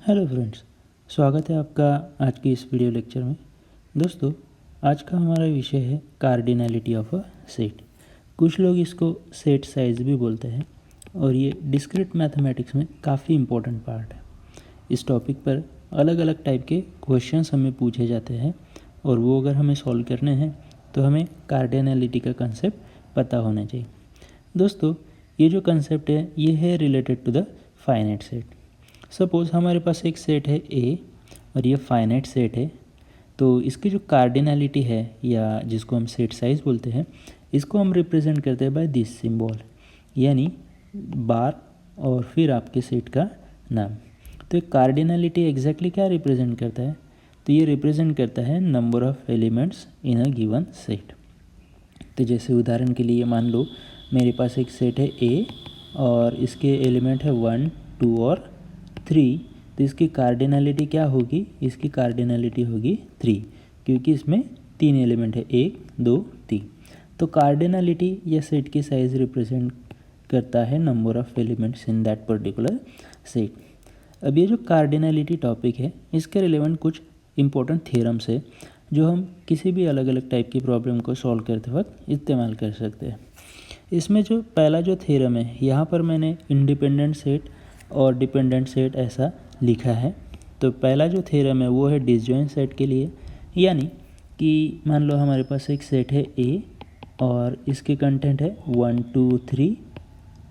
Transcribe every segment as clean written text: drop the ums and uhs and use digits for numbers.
Hello friends, स्वागत है आपका आज की इस वीडियो लेक्चर में। दोस्तों, आज का हमारा विषय है कार्डिनैलिटी ऑफ अ सेट। कुछ लोग इसको सेट साइज भी बोलते हैं और ये डिस्क्रीट मैथमेटिक्स में काफ़ी इम्पोर्टेंट पार्ट है। इस टॉपिक पर अलग अलग टाइप के क्वेश्चंस हमें पूछे जाते हैं और वो अगर हमें सॉल्व करने हैं तो हमें कार्डिनैलिटी का कंसेप्ट पता होना चाहिए। दोस्तों, ये जो कंसेप्ट है ये है related to the finite set. Suppose हमारे पास एक सेट है ए और ये फाइनाइट सेट है, तो इसकी जो कार्डिनैलिटी है या जिसको हम सेट साइज बोलते हैं, इसको हम रिप्रेजेंट करते हैं बाय दिस सिंबल, यानी बार और फिर आपके सेट का नाम। तो कार्डिनैलिटी एग्जैक्टली क्या रिप्रेजेंट करता है? तो ये रिप्रेजेंट करता है number of elements in a given set. तो जैसे उदाहरण के लिए मान लो मेरे पास एक सेट है ए और इसके एलिमेंट है 1, 2 और 3, तो इसकी कार्डिनैलिटी क्या होगी? इसकी कार्डिनैलिटी होगी 3, क्योंकि इसमें 3 एलिमेंट है, 1, 2, 3। तो कार्डिनैलिटी या सेट की साइज रिप्रेजेंट करता है number of elements in that particular set. अब ये जो कार्डिनैलिटी टॉपिक है, इसके रिलेवेंट कुछ इंपॉर्टेंट थ्योरम्स है जो हम किसी भी अलग अलग टाइप की प्रॉब्लम को सॉल्व करते वक्त इस्तेमाल कर सकते हैं। इसमें जो पहला जो थ्योरम है, यहाँ पर मैंने इंडिपेंडेंट सेट और डिपेंडेंट सेट ऐसा लिखा है। तो पहला जो थ्योरम है वो है डिसजॉइंट सेट के लिए, यानी कि मान लो हमारे पास एक सेट है ए और इसके कंटेंट है 1, 2, 3,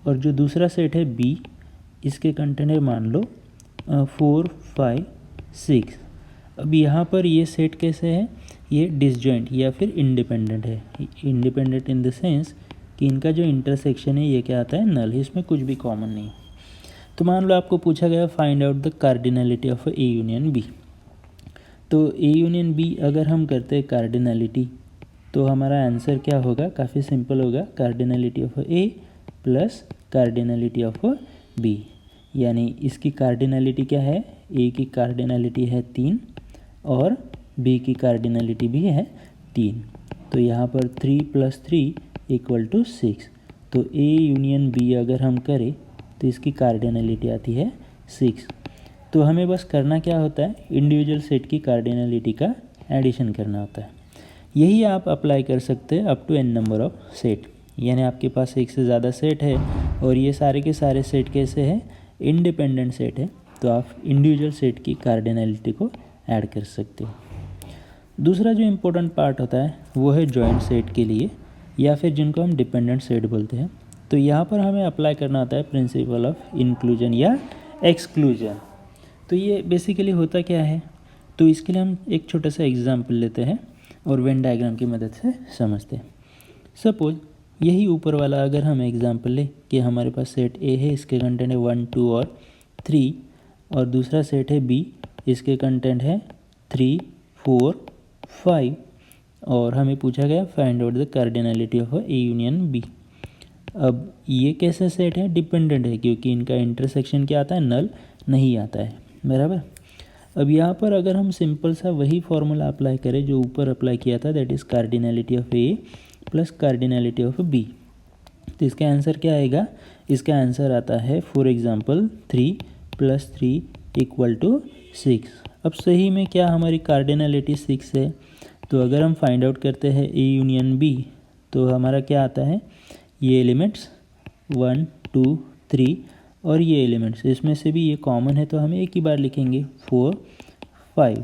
और जो दूसरा सेट है बी, इसके कंटेंट है मान लो 4, 5, 6। अब यहाँ पर ये सेट कैसे है? ये डिसजॉइंट या फिर इंडिपेंडेंट है। इंडिपेंडेंट इन द सेंस कि इनका जो इंटरसेक्शन है ये क्या आता है? नल, इसमें कुछ भी कॉमन नहीं। तो मान लो आपको पूछा गया find out the cardinality of A union B. तो ए यूनियन बी अगर हम करते हैं कार्डिनैलिटी, तो हमारा आंसर क्या होगा? काफ़ी सिंपल होगा, cardinality of A plus cardinality of B. यानी इसकी कार्डिनैलिटी क्या है? ए की कार्डिनैलिटी है 3 और बी की कार्डिनैलिटी भी है 3। तो यहाँ पर 3 + 3 = 6। तो ए यूनियन बी अगर हम करें तो इसकी कार्डिनैलिटी आती है 6। तो हमें बस करना क्या होता है? इंडिविजुअल सेट की कार्डिनैलिटी का एडिशन करना होता है। यही आप अप्लाई कर सकते हैं up to n number of set. यानी आपके पास एक से ज़्यादा सेट है और ये सारे के सारे सेट कैसे हैं? इंडिपेंडेंट सेट है, तो आप इंडिविजुअल सेट की कार्डिनैलिटी को ऐड कर सकते हो। दूसरा जो इम्पोर्टेंट पार्ट होता है वो है जॉइंट सेट के लिए, या फिर जिनको हम डिपेंडेंट सेट बोलते हैं। तो यहाँ पर हमें अप्लाई करना होता है प्रिंसिपल ऑफ इंक्लूजन या एक्सक्लूजन। तो ये बेसिकली होता क्या है? तो इसके लिए हम एक छोटा सा एग्जांपल लेते हैं और वेन डायग्राम की मदद से समझते हैं। सपोज यही ऊपर वाला अगर हम एग्जांपल लें कि हमारे पास सेट ए है, इसके कंटेंट है 1, 2 और 3, और दूसरा सेट है बी, इसके कंटेंट है 3, 4, 5, और हमें पूछा गया find out the cardinality of A union B. अब ये कैसे सेट है? डिपेंडेंट है, क्योंकि इनका इंटरसेक्शन क्या आता है? नल नहीं आता है, बराबर। अब यहाँ पर अगर हम सिंपल सा वही फॉर्मूला अप्लाई करें जो ऊपर अप्लाई किया था, that is cardinality of A plus cardinality of B, तो इसका आंसर क्या आएगा? इसका आंसर आता है फॉर एग्जांपल 3 + 3 = 6। अब सही में क्या हमारी कार्डिनैलिटी 6 है? तो अगर हम फाइंड आउट करते हैं ए यूनियन बी, तो हमारा क्या आता है? ये एलिमेंट्स 1, 2, 3 और ये एलिमेंट्स, इसमें से भी ये कॉमन है तो हमें एक ही बार लिखेंगे 4, 5।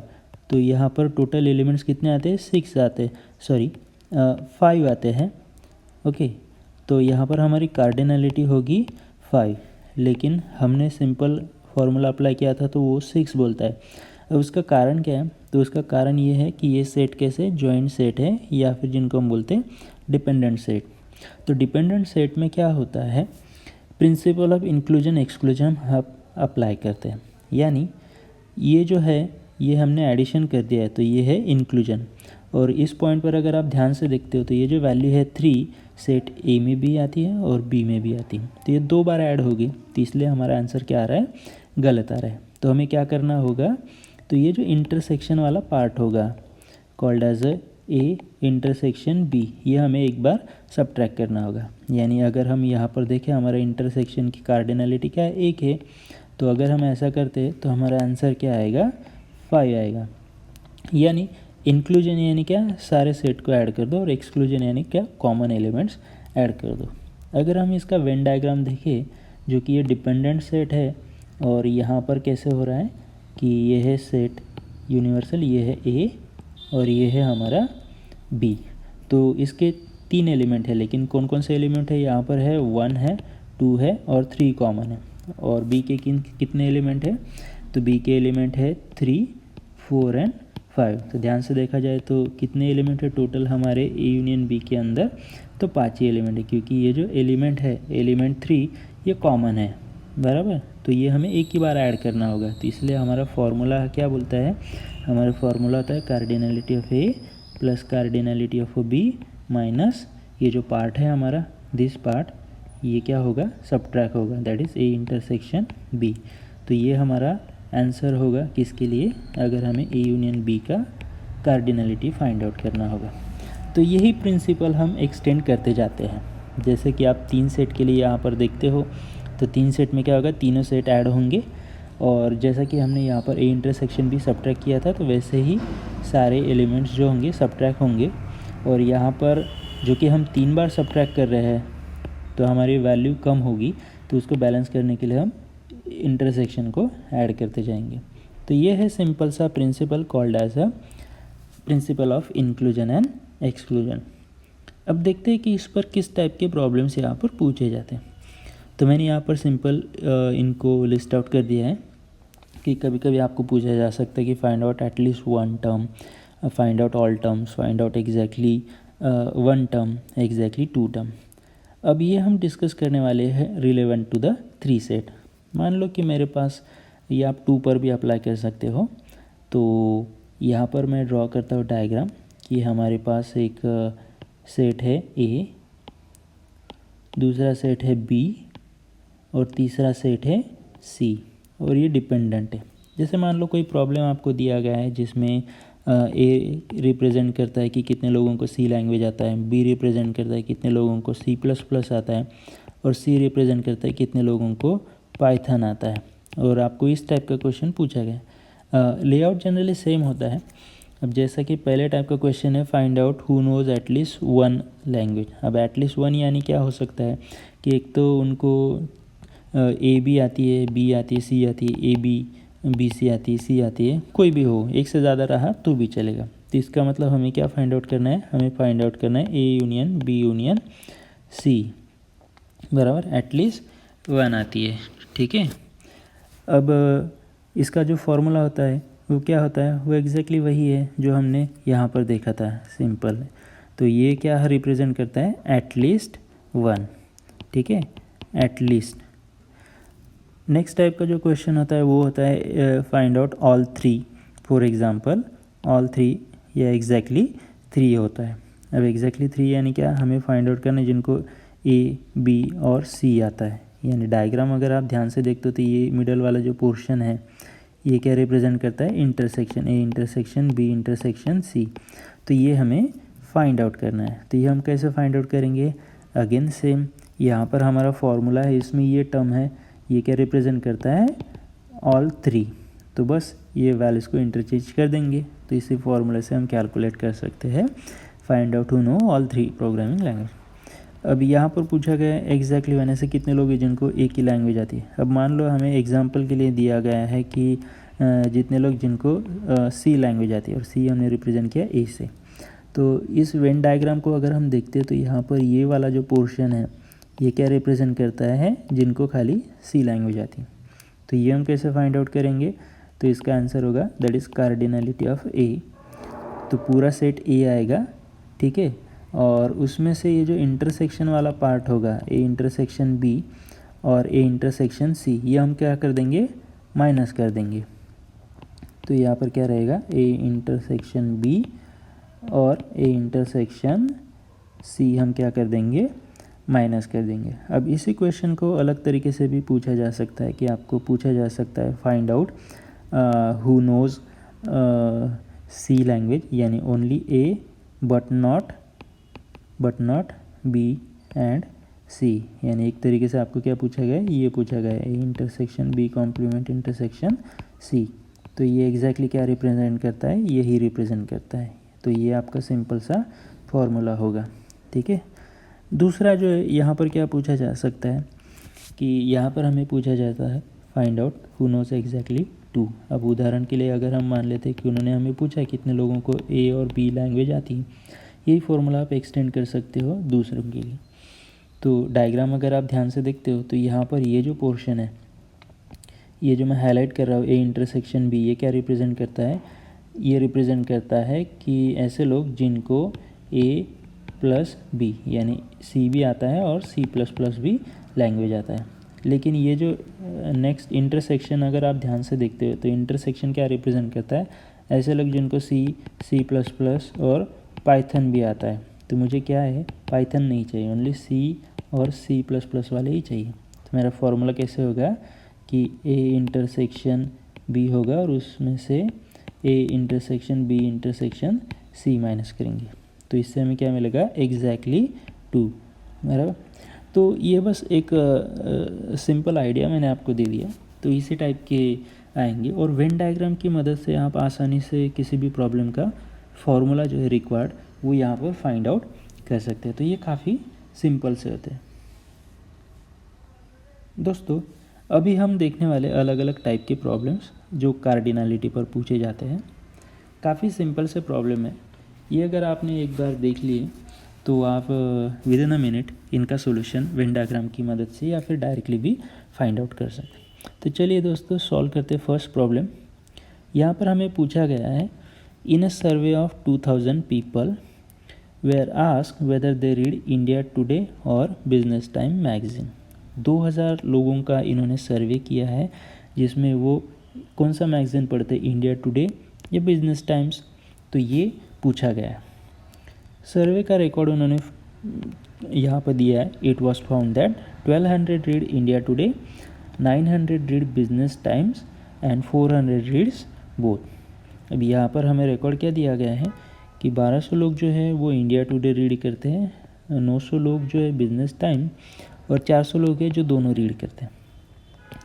तो यहाँ पर टोटल एलिमेंट्स कितने आते हैं? 6 आते हैं, सॉरी 5 आते हैं। ओके, तो यहाँ पर हमारी कार्डिनैलिटी होगी 5, लेकिन हमने सिंपल फार्मूला अप्लाई किया था तो वो 6 बोलता है। अब उसका कारण क्या है? तो उसका कारण ये है कि ये सेट कैसे जॉइंट सेट है, या फिर जिनको हम बोलते हैं डिपेंडेंट सेट। तो डिपेंडेंट सेट में क्या होता है? प्रिंसिपल ऑफ इंक्लूजन एक्सक्लूजन हम अप्लाई करते हैं, यानी ये जो है ये हमने एडिशन कर दिया है तो ये है इंक्लूजन। और इस पॉइंट पर अगर आप ध्यान से देखते हो तो ये जो वैल्यू है 3 सेट ए में भी आती है और बी में भी आती है, तो ये 2 बार ऐड होगी, तो इसलिए हमारा आंसर क्या आ रहा है? गलत आ रहा है। तो हमें क्या करना होगा? तो ये जो इंटरसेक्शन वाला पार्ट होगा called as A intersection B, ये हमें एक बार सबट्रैक्ट करना होगा। यानी अगर हम यहाँ पर देखें हमारा इंटरसेक्शन की कार्डिनैलिटी क्या है? 1 है, तो अगर हम ऐसा करते तो हमारा आंसर क्या आएगा, 5 आएगा। यानी इंक्लूजन यानी क्या, सारे सेट को ऐड कर दो, और एक्सक्लूजन यानी क्या, कॉमन एलिमेंट्स ऐड कर दो। अगर हम इसका वेन डायग्राम देखें, जो कि ये डिपेंडेंट सेट है, और यहाँ पर कैसे हो रहा है कि ये है सेट यूनिवर्सल, ये है ए और ये है हमारा बी। तो इसके 3 एलिमेंट है, लेकिन कौन कौन से एलिमेंट है, यहाँ पर है 1 है, 2 है और 3 कॉमन है। और बी के कितने एलिमेंट है, तो बी के एलिमेंट है 3, 4 एंड 5। तो ध्यान से देखा जाए तो कितने एलिमेंट है टोटल हमारे ए यूनियन बी के अंदर, तो 5 ही एलिमेंट है, क्योंकि ये जो एलिमेंट है एलिमेंट 3 ये कॉमन है, बराबर। तो ये हमें एक ही बार ऐड करना होगा, तो इसलिए हमारा फॉर्मूला क्या बोलता है, हमारा फॉर्मूला होता है cardinality of A plus cardinality of B minus ये जो पार्ट है हमारा, दिस पार्ट, ये क्या होगा, सबट्रैक्ट होगा, that is A intersection B. तो ये हमारा आंसर होगा किसके लिए, अगर हमें ए यूनियन बी का कार्डिनलिटी फाइंड आउट करना होगा। तो यही प्रिंसिपल हम एक्सटेंड करते जाते हैं। जैसे कि आप 3 सेट के लिए यहाँ पर देखते हो, तो 3 सेट में क्या होगा, तीनों सेट ऐड होंगे, और जैसा कि हमने यहाँ पर ए इंटरसेक्शन भी सबट्रैक्ट किया था, तो वैसे ही सारे एलिमेंट्स जो होंगे सबट्रैक्ट होंगे। और यहाँ पर जो कि हम 3 बार सबट्रैक्ट कर रहे हैं, तो हमारी वैल्यू कम होगी, तो उसको बैलेंस करने के लिए हम इंटरसेक्शन को ऐड करते जाएंगे। तो ये है सिंपल सा principle called as a principle of inclusion and exclusion. अब देखते हैं कि इस पर किस टाइप के प्रॉब्लम्स यहाँ पर पूछे जाते हैं। तो मैंने यहाँ पर सिंपल इनको लिस्ट आउट कर दिया है कि कभी कभी आपको पूछा जा सकता है कि find out at least 1 term, find out all terms, find out exactly 1 term, exactly 2 term. अब ये हम डिस्कस करने वाले हैं रिलेवेंट टू द 3 सेट। मान लो कि मेरे पास, ये आप 2 पर भी अप्लाई कर सकते हो। तो यहाँ पर मैं ड्रॉ करता हूँ डायग्राम कि हमारे पास एक सेट है ए, दूसरा सेट है बी और तीसरा सेट है सी, और ये डिपेंडेंट है। जैसे मान लो कोई प्रॉब्लम आपको दिया गया है जिसमें ए रिप्रेजेंट करता है कि कितने लोगों को सी लैंग्वेज आता है, बी रिप्रेजेंट करता है कितने लोगों को C++ आता है, और सी रिप्रेजेंट करता है कितने लोगों को पाइथन आता है, और आपको इस टाइप का क्वेश्चन पूछा गया। लेआउट जनरली सेम होता है। अब जैसा कि पहले टाइप का क्वेश्चन है find out who knows at least 1 language. अब एटलीस्ट 1 यानी क्या हो सकता है कि एक तो उनको ए बी आती है, बी आती है, सी आती है, ए बी, बी सी आती है, सी आती है, कोई भी हो, एक से ज़्यादा रहा तो भी चलेगा। तो इसका मतलब हमें क्या फाइंड आउट करना है, हमें फाइंड आउट करना है A union B union C, बराबर एटलीस्ट 1 आती है, ठीक है। अब इसका जो फॉर्मूला होता है वो क्या होता है, वो एग्जैक्टली वही है जो हमने यहाँ पर देखा था, सिंपल। तो ये क्या रिप्रेजेंट करता है, एटलीस्ट 1, ठीक है, एटलीस्ट। नेक्स्ट टाइप का जो क्वेश्चन होता है वो होता है find out all 3। For example all 3 या एग्जैक्टली 3 होता है। अब एग्जैक्टली 3 यानी क्या, हमें फाइंड आउट करना है जिनको ए बी और सी आता है। यानी डायग्राम अगर आप ध्यान से देखते हो तो ये मिडल वाला जो पोर्शन है ये क्या रिप्रेजेंट करता है, intersection A intersection B intersection C. तो ये हमें फाइंड आउट करना है। तो ये हम कैसे फाइंड आउट करेंगे, अगेन सेम, यहाँ पर हमारा फॉर्मूला है, इसमें ये टर्म है, ये क्या रिप्रेजेंट करता है, ऑल 3। तो बस ये वैल्यूज़ को इंटरचेंज कर देंगे, तो इसी फॉर्मूले से हम कैलकुलेट कर सकते हैं find out who know all 3 programming language. अब यहाँ पर पूछा गया है एग्जैक्टली 1 से कितने लोग हैं जिनको एक ही लैंग्वेज आती है। अब मान लो हमें एग्जांपल के लिए दिया गया है कि जितने लोग जिनको सी लैंग्वेज आती है, और सी हमने रिप्रेजेंट किया ए से। तो इस वेन डायग्राम को अगर हम देखते हैं तो यहाँ पर ये वाला जो पोर्शन है ये क्या रिप्रेजेंट करता है, जिनको खाली सी लैंग्वेज आती है। तो ये हम कैसे फाइंड आउट करेंगे, तो इसका आंसर होगा दैट इज़ कार्डिनलिटी ऑफ ए। तो पूरा सेट ए आएगा, ठीक है, और उसमें से ये जो इंटरसेक्शन वाला पार्ट होगा ए इंटरसेक्शन बी और ए इंटरसेक्शन सी, ये हम क्या कर देंगे, माइनस कर देंगे। तो यहाँ पर क्या रहेगा, ए इंटरसेक्शन बी और ए इंटरसेक्शन सी हम क्या कर देंगे, माइनस कर देंगे। अब इसी क्वेश्चन को अलग तरीके से भी पूछा जा सकता है कि आपको पूछा जा सकता है find out who knows C language, यानी only A but not B and C, यानी एक तरीके से आपको क्या पूछा गया है, ये पूछा गया है A intersection B complement intersection C. तो ये एग्जैक्टली क्या रिप्रेजेंट करता है, यही रिप्रेजेंट करता है। तो ये आपका सिंपल सा फॉर्मूला होगा, ठीक है। दूसरा जो है यहाँ पर क्या पूछा जा सकता है कि यहाँ पर हमें पूछा जाता है find out who knows exactly two. अब उदाहरण के लिए अगर हम मान लेते हैं कि उन्होंने हमें पूछा है कितने लोगों को ए और बी लैंग्वेज आती है, यही फॉर्मूला आप एक्सटेंड कर सकते हो दूसरों के लिए। तो डायग्राम अगर आप ध्यान से देखते हो तो यहाँ पर ये जो पोर्शन है, ये जो मैं हाईलाइट कर रहा हूँ ए इंटरसेक्शन बी, ये क्या रिप्रेजेंट करता है, ये रिप्रेजेंट करता है कि ऐसे लोग जिनको ए प्लस बी यानी सी भी आता है और सी प्लस प्लस भी लैंग्वेज आता है। लेकिन ये जो नेक्स्ट इंटरसेक्शन अगर आप ध्यान से देखते हो तो इंटरसेक्शन क्या रिप्रेजेंट करता है, ऐसे लोग जिनको सी प्लस प्लस और पाइथन भी आता है। तो मुझे क्या है, पाइथन नहीं चाहिए, ओनली सी और सी प्लस प्लस वाले ही चाहिए। तो मेरा फॉर्मूला कैसे होगा कि ए इंटरसेक्शन बी होगा और उसमें से A intersection B intersection C minus करेंगे, तो इससे हमें क्या मिलेगा, एग्जैक्टली 2, बराबर। तो ये बस एक सिंपल आइडिया मैंने आपको दे दिया। तो इसी टाइप के आएंगे और वेन डायग्राम की मदद से आप आसानी से किसी भी प्रॉब्लम का फॉर्मूला जो है रिक्वायर्ड वो यहाँ पर फाइंड आउट कर सकते हैं। तो ये काफ़ी सिंपल से होते हैं। दोस्तों अभी हम देखने वाले अलग अलग टाइप के प्रॉब्लम्स जो कार्डिनलिटी पर पूछे जाते हैं। काफ़ी सिंपल से प्रॉब्लम है ये, अगर आपने एक बार देख लिए तो आप विद इन अ मिनट इनका सॉल्यूशन वेन डायग्राम की मदद से या फिर डायरेक्टली भी फाइंड आउट कर सकते हैं। तो चलिए दोस्तों सॉल्व करते हैं फर्स्ट प्रॉब्लम। यहाँ पर हमें पूछा गया है in a survey of 2000 people were asked whether they read India Today और बिजनेस टाइम मैगजीन। 2000 लोगों का इन्होंने सर्वे किया है जिसमें वो कौन सा मैगजीन पढ़ते, इंडिया टुडे या बिजनेस टाइम्स। तो ये पूछा गया है। सर्वे का रिकॉर्ड उन्होंने यहाँ पर दिया है। It was found that 1200 read India today, 900 read business times and 400 reads both. अब यहाँ पर हमें रिकॉर्ड क्या दिया गया है कि 1200 लोग जो है वो इंडिया टुडे रीड करते हैं, 900 लोग जो है बिजनेस टाइम और 400 लोग हैं जो दोनों रीड करते हैं।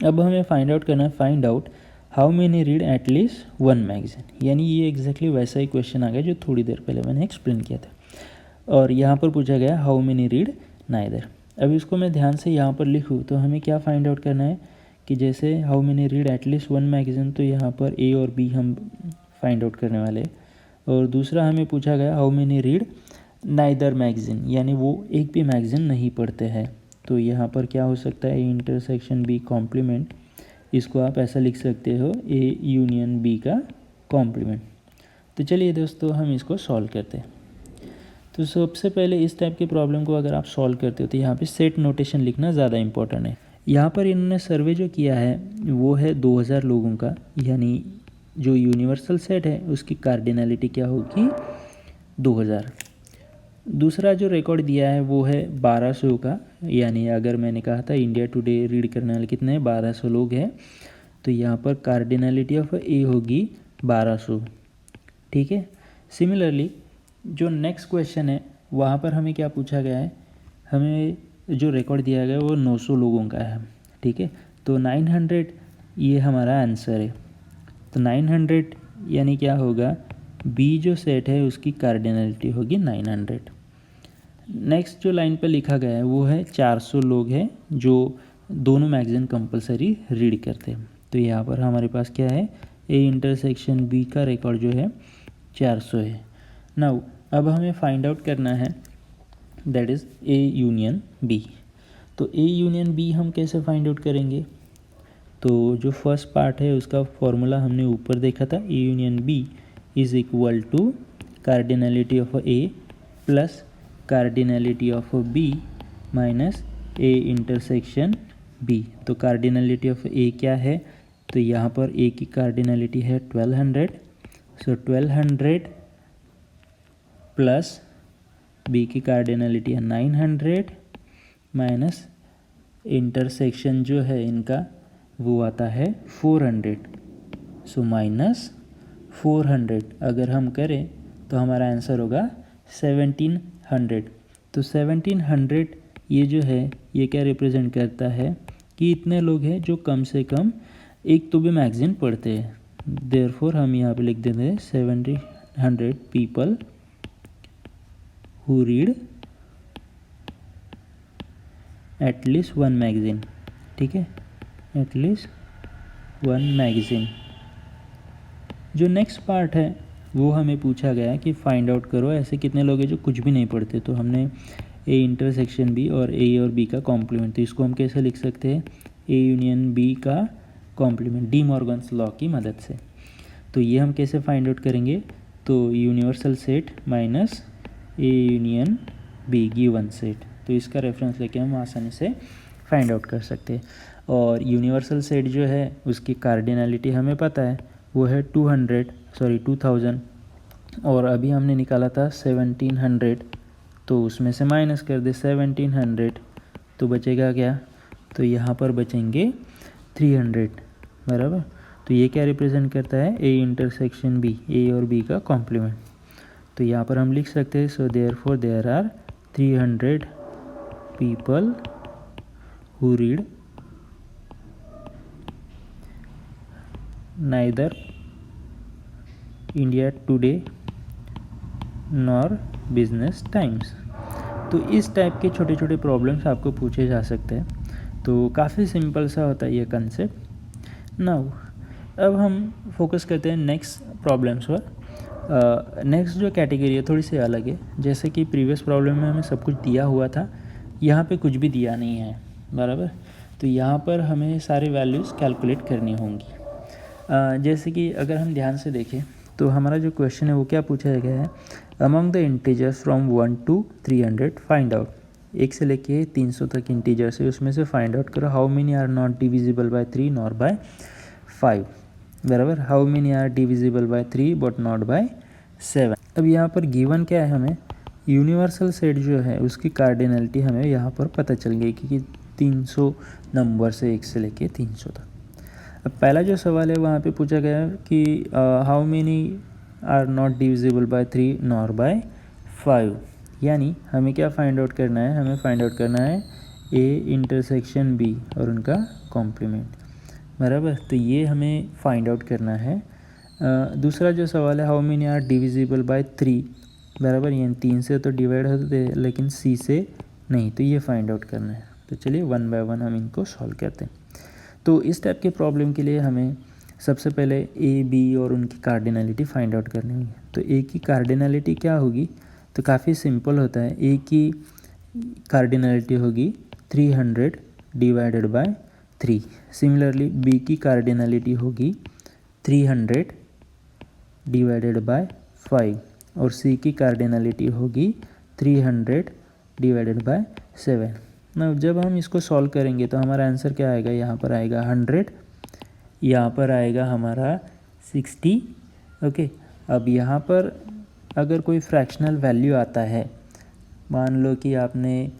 अब हमें फाइंड आउट करना है, find out how many read at least one magazine. यानी ये एग्जैक्टली वैसा ही क्वेश्चन आ गया जो थोड़ी देर पहले मैंने एक्सप्लेन किया था। और यहाँ पर पूछा गया हाउ मैनी रीड नाइदर। अब इसको मैं ध्यान से यहाँ पर लिखूँ तो हमें क्या फाइंड आउट करना है कि जैसे how many read at least one magazine, तो यहाँ पर ए और बी हम फाइंड आउट करने वाले। और दूसरा हमें पूछा गया how many read neither magazine, यानी वो एक भी मैगजीन नहीं पढ़ते हैं। तो यहाँ पर क्या हो सकता है, ए इंटरसेक्शन बी कॉम्प्लीमेंट, इसको आप ऐसा लिख सकते हो ए यूनियन बी का कॉम्प्लीमेंट। तो चलिए दोस्तों हम इसको सॉल्व करते हैं। तो सबसे पहले इस टाइप के प्रॉब्लम को अगर आप सॉल्व करते हो तो यहाँ पे सेट नोटेशन लिखना ज़्यादा इंपॉर्टेंट है। यहाँ पर इन्होंने सर्वे जो किया है वो है 2000 लोगों का, यानी जो यूनिवर्सल सेट है उसकी कार्डिनलिटी क्या होगी, 2000। दूसरा जो रिकॉर्ड दिया है वो है 1200 का, यानी अगर मैंने कहा था इंडिया टुडे रीड करने वाले कितने हैं, 1200 लोग हैं, तो यहाँ पर कार्डिनलिटी ऑफ ए होगी 1200, ठीक है। सिमिलरली जो नेक्स्ट क्वेश्चन है वहाँ पर हमें क्या पूछा गया है, हमें जो रिकॉर्ड दिया गया है वो 900 लोगों का है, ठीक है। तो 900 ये हमारा आंसर है। तो 900 यानी क्या होगा, बी जो सेट है उसकी कार्डिनलिटी होगी 900। नेक्स्ट जो लाइन पर लिखा गया है वो है 400 लोग हैं जो दोनों मैगजीन कंपलसरी रीड करते हैं। तो यहाँ पर हमारे पास क्या है, ए इंटरसेक्शन बी का रिकॉर्ड जो है 400 है। नाउ अब हमें फाइंड आउट करना है that is A union B. तो ए यूनियन बी हम कैसे फाइंड आउट करेंगे, तो जो फर्स्ट पार्ट है उसका फॉर्मूला हमने ऊपर देखा था, A union B is equal to cardinality of A plus cardinality of B minus A intersection B. तो कार्डिनलिटी ऑफ ए क्या है, तो यहाँ पर ए की कार्डिनलिटी है 1200, सो 1200 प्लस बी की कार्डिनलिटी है 900 माइनस इंटरसेक्शन जो है इनका वो आता है 400, सो माइनस 400 अगर हम करें तो हमारा आंसर होगा 1700। तो 1700 ये जो है ये क्या रिप्रेजेंट करता है कि इतने लोग हैं जो कम से कम एक तो भी मैगज़ीन पढ़ते हैं। देयरफॉर हम यहाँ पे लिख देते हैं 700 people who read at least one magazine. ठीक है, एटलीस्ट वन मैगज़ीन। जो नेक्स्ट पार्ट है वो हमें पूछा गया कि फाइंड आउट करो ऐसे कितने लोग हैं जो कुछ भी नहीं पढ़ते। तो हमने ए इंटरसेक्शन बी और ए और बी का कॉम्प्लीमेंट, तो इसको हम कैसे लिख सकते हैं, ए यूनियन बी का कॉम्प्लीमेंट डी मॉर्गन्स लॉ की मदद से। तो ये हम कैसे फाइंड आउट करेंगे, तो universal set minus A union be given set, तो इसका रेफरेंस लेके हम आसानी से फाइंड आउट कर सकते हैं। और यूनिवर्सल सेट जो है उसकी कार्डिनलिटी हमें पता है, वो है 2000 और अभी हमने निकाला था 1700, तो उसमें से माइनस कर दे 1700, तो बचेगा क्या, तो यहाँ पर बचेंगे 300 बराबर। तो ये क्या रिप्रेजेंट करता है, ए इंटरसेक्शन बी, ए और बी का कॉम्प्लीमेंट। तो यहाँ पर हम लिख सकते हैं so therefore there are 300 people who read neither India Today nor Business Times. तो इस टाइप के छोटे छोटे प्रॉब्लम्स आपको पूछे जा सकते हैं। तो काफ़ी सिंपल सा होता है ये कंसेप्ट। नाउ अब हम फोकस करते हैं नेक्स्ट प्रॉब्लम्स पर। नेक्स्ट जो कैटेगरी है थोड़ी सी अलग है। जैसे कि प्रीवियस प्रॉब्लम में हमें सब कुछ दिया हुआ था, यहाँ पे कुछ भी दिया नहीं है बराबर। तो यहाँ पर हमें सारे वैल्यूज़ कैलकुलेट करनी होंगी। जैसे कि अगर हम ध्यान से देखें तो हमारा जो क्वेश्चन है वो क्या पूछा गया है, among the integers from 1 to 300 find out. 1 से लेके 300 तक इंटीजर्स है, उसमें से फाइंड आउट करो how many are not divisible by 3 nor by 5 बराबर। How many are divisible by 3 but not by 7। अब यहाँ पर गिवन क्या है, हमें यूनिवर्सल सेट जो है उसकी कार्डिनलिटी हमें यहाँ पर पता चल गई कि 300 नंबर से 1 से लेके 300 तक। अब पहला जो सवाल है वहाँ पे पूछा गया है कि how many are not divisible by 3 nor by 5, यानी हमें क्या फाइंड आउट करना है, हमें फाइंड आउट करना है ए इंटरसेक्शन बी और उनका कॉम्प्लीमेंट बराबर। तो ये हमें फाइंड आउट करना है। दूसरा जो सवाल है how many are divisible by 3 बराबर, यानी 3 से तो डिवाइड होते हैं लेकिन सी से नहीं, तो ये फाइंड आउट करना है। तो चलिए 1 by 1 हम इनको सॉल्व करते हैं। तो इस टाइप के प्रॉब्लम के लिए हमें सबसे पहले ए बी और उनकी कार्डिनलिटी फाइंड आउट करनी होगी। तो ए की कार्डिनलिटी क्या होगी, तो काफ़ी सिंपल होता है। ए की कार्डिनलिटी होगी 300 डिवाइडेड बाय 3। सिमिलरली बी की कार्डिनलिटी होगी 300 डिवाइडेड बाय 5 और सी की कार्डिनलिटी होगी 300 डिवाइडेड बाय 7। ना जब हम इसको सॉल्व करेंगे तो हमारा आंसर क्या आएगा, यहाँ पर आएगा 100, यहाँ पर आएगा हमारा 60। ओके, अब यहाँ पर अगर कोई फ्रैक्शनल वैल्यू आता है, मान लो कि आपने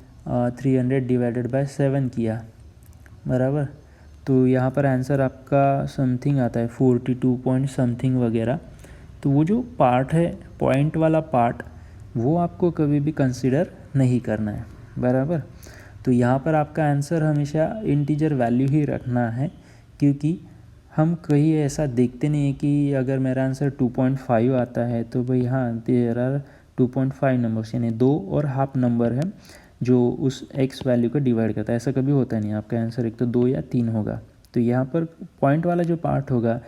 300 डिवाइडेड बाय 7 किया बराबर, तो यहाँ पर आंसर आपका समथिंग आता है 42 पॉइंट समथिंग वगैरह। तो वो जो पार्ट है, पॉइंट वाला पार्ट, वो आपको कभी भी कंसिडर नहीं करना है बराबर। तो यहाँ पर आपका आंसर हमेशा इंटीजर वैल्यू ही रखना है, क्योंकि हम कहीं ऐसा देखते नहीं है कि अगर मेरा आंसर 2.5 आता है तो भाई हाँ देयर आर 2.5 नंबर्स, यानी 2 और हाफ नंबर है जो उस x वैल्यू को डिवाइड करता है। ऐसा कभी होता नहीं, आपका आंसर एक तो 2 या 3 होगा। तो यहाँ पर पॉइंट वाला जो पार्ट होगा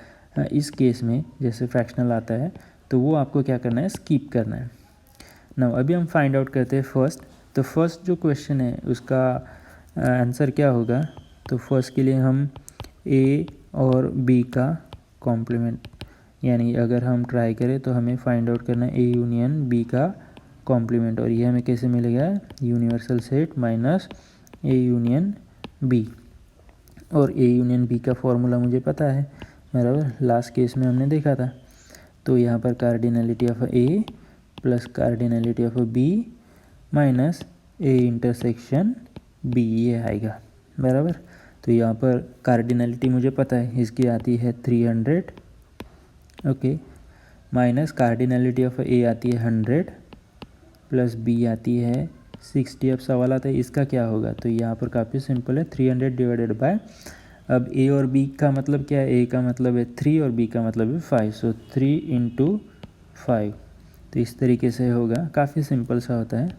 इस केस में जैसे फ्रैक्शनल आता है तो वो आपको क्या करना है, स्किप करना है। ना अभी हम फाइंड आउट करते हैं फर्स्ट। तो फर्स्ट जो क्वेश्चन है उसका आंसर क्या होगा, तो फर्स्ट के लिए हम ए और बी का कॉम्प्लीमेंट, यानी अगर हम ट्राई करें तो हमें फाइंड आउट करना है ए यूनियन बी का कॉम्प्लीमेंट, और ये हमें कैसे मिलेगा, universal set minus A union B. और ए यूनियन बी का फॉर्मूला मुझे पता है बराबर, लास्ट केस में हमने देखा था। तो यहाँ पर cardinality of A plus cardinality of B minus A intersection B, ये आएगा बराबर। तो यहाँ पर कार्डिनलिटी मुझे पता है, इसकी आती है 300 ओके, माइनस कार्डिनलिटी ऑफ ए आती है 100 प्लस बी आती है 60। अब सवाल आता है इसका क्या होगा, तो यहाँ पर काफ़ी सिंपल है, 300 डिवाइडेड बाय, अब ए और बी का मतलब क्या है, ए का मतलब है 3 और बी का मतलब है 5, सो 3 इंटू 5, तो इस तरीके से होगा, काफ़ी सिंपल सा होता है।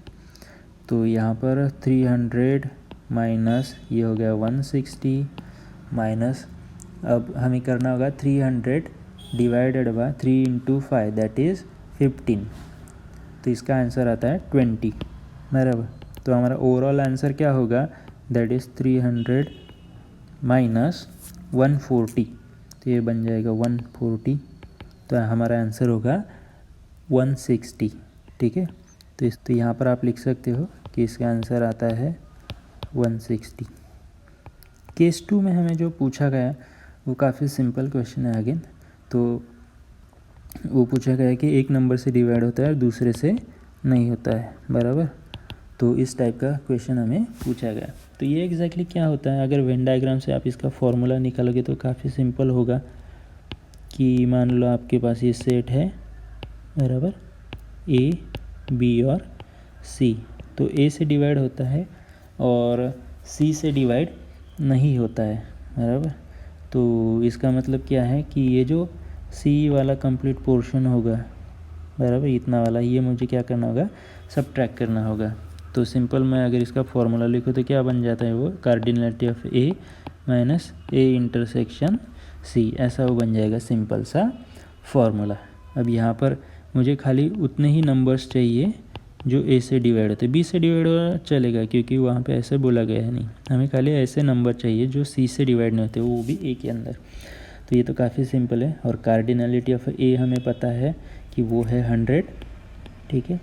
तो यहाँ पर 300 माइनस ये हो गया 160 माइनस, अब हमें करना होगा 300 divided bye 3 into 5 that is 15, तो इसका आंसर आता है 20 बराबर। तो हमारा ओवरऑल आंसर क्या होगा, दैट इज़ 300 माइनस 140, तो ये बन जाएगा 140, तो हमारा आंसर होगा 160। ठीक है, तो यहाँ पर आप लिख सकते हो कि इसका आंसर आता है 160। केस 2 में हमें जो पूछा गया वो काफ़ी सिंपल क्वेश्चन है अगेन। तो वो पूछा गया है कि एक नंबर से डिवाइड होता है और दूसरे से नहीं होता है बराबर। तो इस टाइप का क्वेश्चन हमें पूछा गया। तो ये एग्जैक्टली क्या होता है, अगर वेन डायग्राम से आप इसका फॉर्मूला निकालोगे तो काफ़ी सिंपल होगा कि मान लो आपके पास ये सेट है बराबर, ए बी और सी, तो ए से डिवाइड होता है और सी से डिवाइड नहीं होता है बराबर। तो इसका मतलब क्या है कि ये जो सी वाला कंप्लीट पोर्शन होगा बराबर, इतना वाला, ये मुझे क्या करना होगा, सबट्रैक्ट करना होगा। तो सिंपल मैं अगर इसका फॉर्मूला लिखूँ तो क्या बन जाता है, वो cardinality of A minus A intersection C, ऐसा वो बन जाएगा सिंपल सा फॉर्मूला। अब यहाँ पर मुझे खाली उतने ही नंबर्स चाहिए जो ए से डिवाइड होते हैं, बी से डिवाइड हो चलेगा क्योंकि वहाँ पे ऐसे बोला गया है नहीं, हमें खाली ऐसे नंबर चाहिए जो सी से डिवाइड नहीं होते, वो भी ए के अंदर। तो ये तो काफ़ी सिंपल है। और कार्डिनलिटी ऑफ ए हमें पता है कि वो है 100, ठीक है,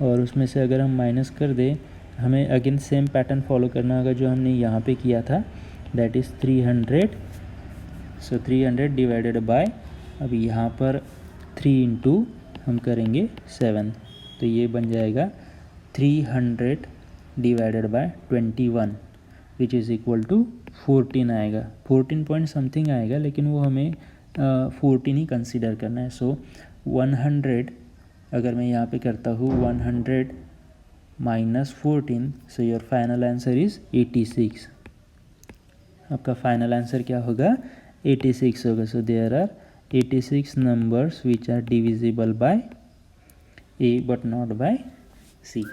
और उसमें से अगर हम माइनस कर दें, हमें अगेन सेम पैटर्न फॉलो करना होगा जो हमने यहाँ पे किया था, that is 300, so 300 divided bye, अब यहाँ पर 3 इंटू हम करेंगे 7, तो ये बन जाएगा 300 divided by 21 which is equal to 14 आएगा, 14 पॉइंट समथिंग आएगा, लेकिन वो हमें 14 ही कंसीडर करना है। सो 100 अगर मैं यहाँ पे करता हूँ 100 minus 14, so your final answer is 86। आपका फाइनल आंसर क्या होगा, 86 होगा। So there are 86 numbers which are divisible by A but not by C.